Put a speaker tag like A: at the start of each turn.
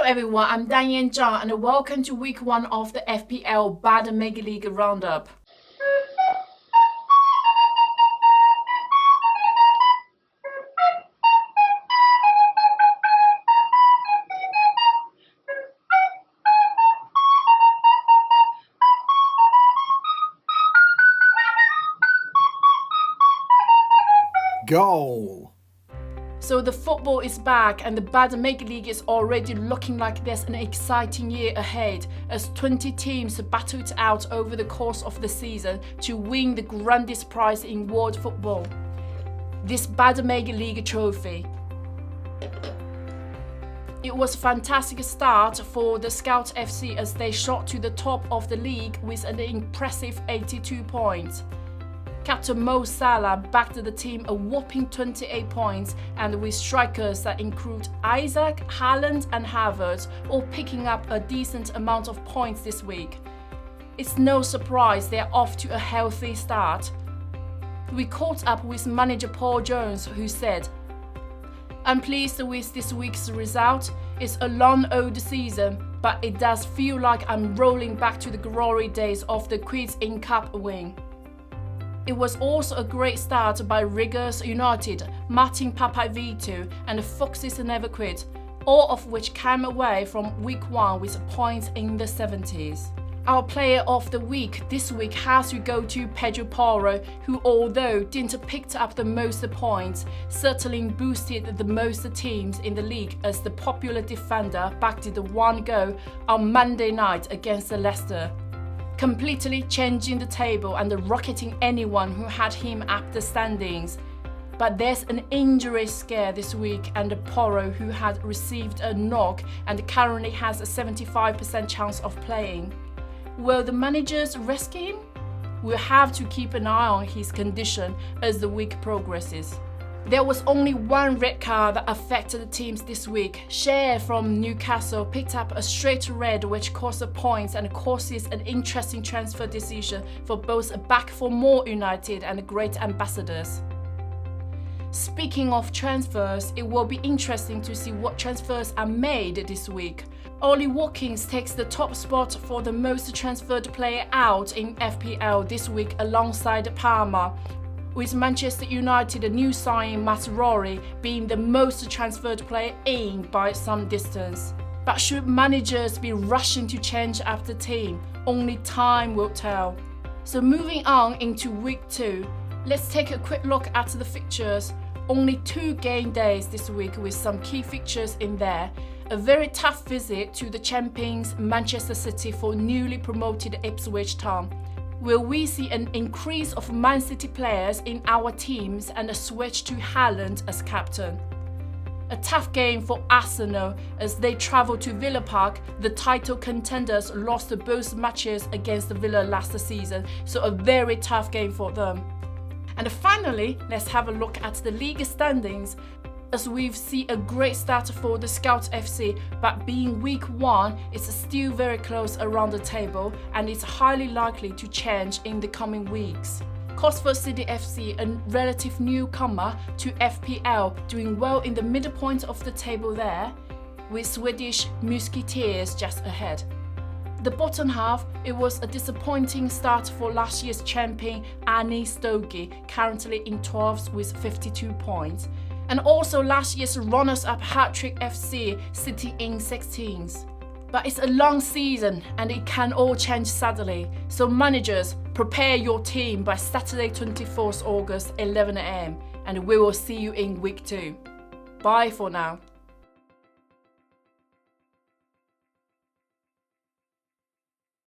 A: everyone, I'm Danyan and welcome to week 1 of the FPL Bad Mega League Roundup.
B: Goal!
A: So the football is back and the Bad Mega League is already looking like there's an exciting year ahead as 20 teams battle it out over the course of the season to win the grandest prize in world football, this Bad Mega League trophy. It was a fantastic start for the Scout FC as they shot to the top of the league with an impressive 82 points. Captain Mo Salah backed the team a whopping 28 points, and with strikers that include Isaac, Haaland and Havertz all picking up a decent amount of points this week. It's no surprise they're off to a healthy start. We caught up with manager Paul Jones, who said, "I'm pleased with this week's result. It's a long old season, but it does feel like I'm rolling back to the glory days of the Quiz in Cup win." It was also a great start by Riggers United, Martin Papavito and the Foxes Never Quit, all of which came away from week 1 with points in the 70s. Our player of the week this week has to go to Pedro Porro, who although didn't pick up the most points, certainly boosted the most teams in the league as the popular defender backed the one goal on Monday night against Leicester, completely changing the table and rocketing anyone who had him up the standings. But there's an injury scare this week, and Porro, who had received a knock and currently has a 75% chance of playing. Will the managers rescue him? We'll have to keep an eye on his condition as the week progresses. There was only one red card that affected the teams this week. Shea from Newcastle picked up a straight red which cost points and causes an interesting transfer decision for both Back for More United and Great Ambassadors. Speaking of transfers, it will be interesting to see what transfers are made this week. Ollie Watkins takes the top spot for the most transferred player out in FPL this week alongside Palmer, with Manchester United new signing Matt Rory being the most transferred player in by some distance. But should managers be rushing to change up the team? Only time will tell. So moving on into week 2, let's take a quick look at the fixtures. Only 2 game days this week with some key fixtures in there. A very tough visit to the champions Manchester City for newly promoted Ipswich Town. Will we see an increase of Man City players in our teams and a switch to Haaland as captain? A tough game for Arsenal as they travel to Villa Park. The title contenders lost both matches against Villa last season, so a very tough game for them. And finally, let's have a look at the league standings. As we've seen a great start for the Scout FC, but being week 1, it's still very close around the table and it's highly likely to change in the coming weeks. Cosford City FC, a relative newcomer to FPL, doing well in the middle point of the table there, with Swedish Musketeers just ahead. The bottom half, it was a disappointing start for last year's champion Annie Stogie, currently in 12th with 52 points. And also last year's runners-up Hat-Trick FC sitting in 16th. But it's a long season and it can all change suddenly. So managers, prepare your team by Saturday 24th August 11 AM and we will see you in week 2. Bye for now.